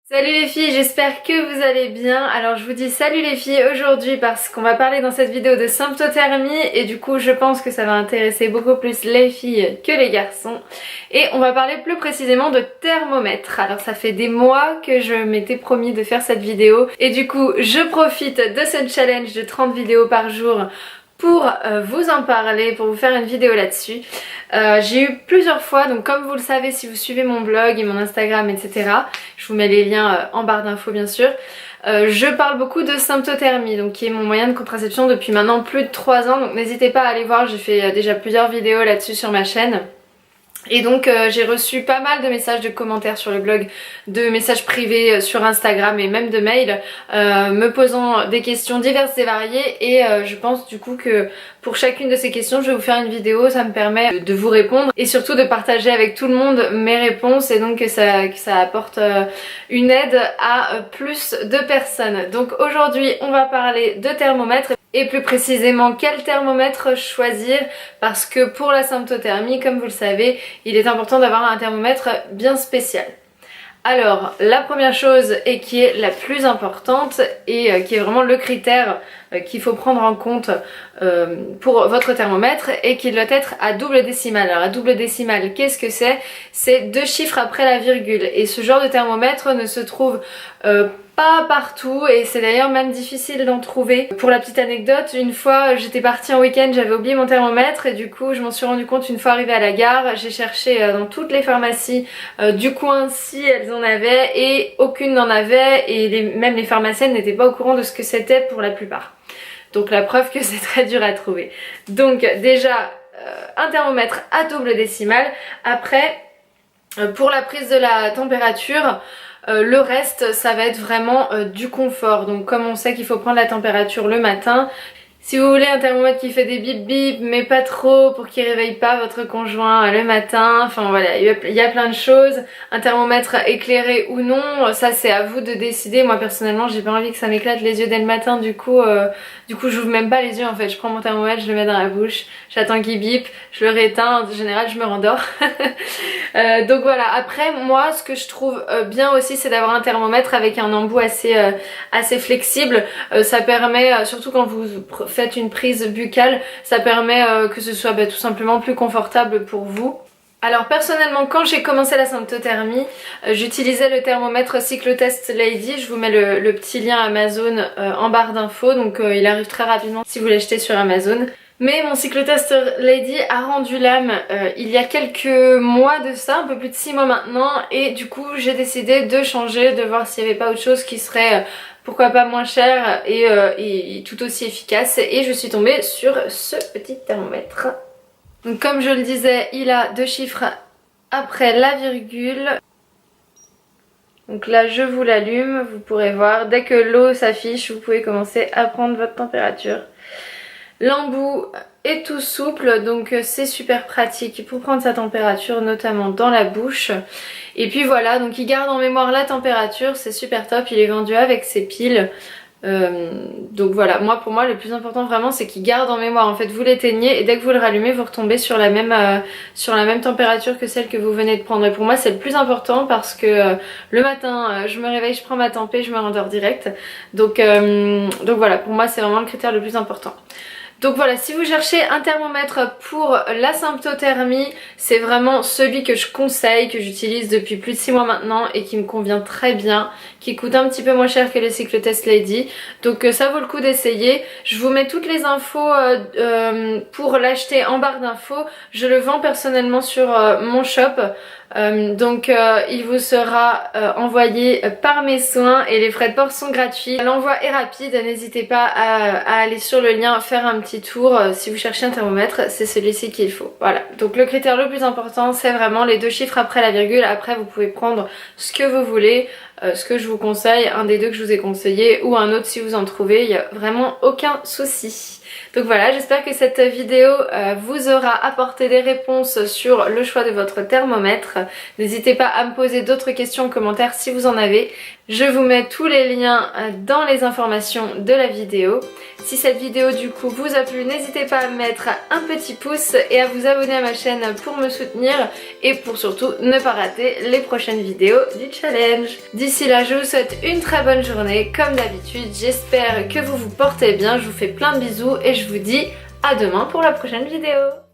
Salut les filles, j'espère que vous allez bien. Alors je vous dis salut les filles aujourd'hui parce qu'on va parler dans cette vidéo de symptothermie et du coup je pense que ça va intéresser beaucoup plus les filles que les garçons. Et on va parler plus précisément de thermomètre. Alors ça fait des mois que je m'étais promis de faire cette vidéo et du coup je profite de ce challenge de 30 vidéos par jour pour vous en parler, pour vous faire une vidéo là-dessus. J'ai eu plusieurs fois, donc comme vous le savez si vous suivez mon blog et mon Instagram etc, je vous mets les liens en barre d'infos bien sûr, je parle beaucoup de symptothermie, donc qui est mon moyen de contraception depuis maintenant plus de 3 ans, donc n'hésitez pas à aller voir, j'ai fait déjà plusieurs vidéos là-dessus sur ma chaîne. Et donc j'ai reçu pas mal de messages, de commentaires sur le blog, de messages privés sur Instagram et même de mails me posant des questions diverses et variées et je pense du coup que pour chacune de ces questions je vais vous faire une vidéo, ça me permet de vous répondre et surtout de partager avec tout le monde mes réponses et donc que ça apporte une aide à plus de personnes. Donc aujourd'hui on va parler de thermomètre et plus précisément quel thermomètre choisir parce que pour la symptothermie, comme vous le savez, il est important d'avoir un thermomètre bien spécial. Alors la première chose et qui est la plus importante et qui est vraiment le critère qu'il faut prendre en compte pour votre thermomètre et qui doit être à double décimale. Alors à double décimale, qu'est-ce que c'est? C'est 2 chiffres après la virgule et ce genre de thermomètre ne se trouve pas partout et c'est d'ailleurs même difficile d'en trouver. Pour la petite anecdote, une fois j'étais partie en week-end, j'avais oublié mon thermomètre et du coup je m'en suis rendu compte une fois arrivée à la gare. J'ai cherché dans toutes les pharmacies du coin si elles en avaient et aucune n'en avait et même les pharmaciennes n'étaient pas au courant de ce que c'était pour la plupart. Donc la preuve que c'est très dur à trouver. Donc déjà un thermomètre à double décimale. Après pour la prise de la température, le reste ça va être vraiment du confort. Donc comme on sait qu'il faut prendre la température le matin, si vous voulez un thermomètre qui fait des bip bip mais pas trop pour qu'il réveille pas votre conjoint le matin, enfin voilà, il y a plein de choses. Un thermomètre éclairé ou non, ça c'est à vous de décider. Moi personnellement j'ai pas envie que ça m'éclate les yeux dès le matin, du coup j'ouvre même pas les yeux en fait. Je prends mon thermomètre, je le mets dans la bouche, j'attends qu'il bip, je le rééteins, en général je me rendors. Donc voilà, après moi ce que je trouve bien aussi c'est d'avoir un thermomètre avec un embout assez flexible. Ça permet, surtout quand vous faites une prise buccale, ça permet que ce soit tout simplement plus confortable pour vous. Alors personnellement quand j'ai commencé la symptothermie, j'utilisais le thermomètre Cyclotest Lady, je vous mets le petit lien Amazon en barre d'infos, donc il arrive très rapidement si vous l'achetez sur Amazon. Mais mon Cyclotest Lady a rendu l'âme il y a quelques mois de ça, un peu plus de 6 mois maintenant, et du coup j'ai décidé de changer, de voir s'il n'y avait pas autre chose qui serait pourquoi pas moins cher et tout aussi efficace, et je suis tombée sur ce petit thermomètre. Donc comme je le disais, il a 2 chiffres après la virgule. Donc là je vous l'allume, vous pourrez voir, dès que l'eau s'affiche vous pouvez commencer à prendre votre température. L'embout est tout souple, donc c'est super pratique pour prendre sa température, notamment dans la bouche. Et puis voilà, donc il garde en mémoire la température, c'est super top, il est vendu avec ses piles. Donc voilà, pour moi le plus important vraiment c'est qu'il garde en mémoire. En fait vous l'éteignez et dès que vous le rallumez vous retombez sur la même température que celle que vous venez de prendre. Et pour moi c'est le plus important parce que le matin je me réveille, je prends ma tempé, je me rendors direct. Donc voilà, pour moi c'est vraiment le critère le plus important. Donc voilà, si vous cherchez un thermomètre pour la symptothermie, c'est vraiment celui que je conseille, que j'utilise depuis plus de 6 mois maintenant et qui me convient très bien, qui coûte un petit peu moins cher que le Cyclotest Lady. Donc ça vaut le coup d'essayer. Je vous mets toutes les infos pour l'acheter en barre d'infos. Je le vends personnellement sur mon shop. Il vous sera envoyé par mes soins et les frais de port sont gratuits. L'envoi est rapide, n'hésitez pas à aller sur le lien, faire un petit tour. Si vous cherchez un thermomètre, c'est celui-ci qu'il faut. Voilà, donc le critère le plus important c'est vraiment les 2 chiffres après la virgule. Après vous pouvez prendre ce que vous voulez. Ce que je vous conseille, un des 2 que je vous ai conseillé ou un autre si vous en trouvez, il n'y a vraiment aucun souci. Donc voilà, j'espère que cette vidéo vous aura apporté des réponses sur le choix de votre thermomètre. N'hésitez pas à me poser d'autres questions en commentaire si vous en avez. Je vous mets tous les liens dans les informations de la vidéo. Si cette vidéo du coup vous a plu, n'hésitez pas à mettre un petit pouce et à vous abonner à ma chaîne pour me soutenir et pour surtout ne pas rater les prochaines vidéos du challenge. D'ici là, je vous souhaite une très bonne journée comme d'habitude. J'espère que vous vous portez bien. Je vous fais plein de bisous et je vous dis à demain pour la prochaine vidéo.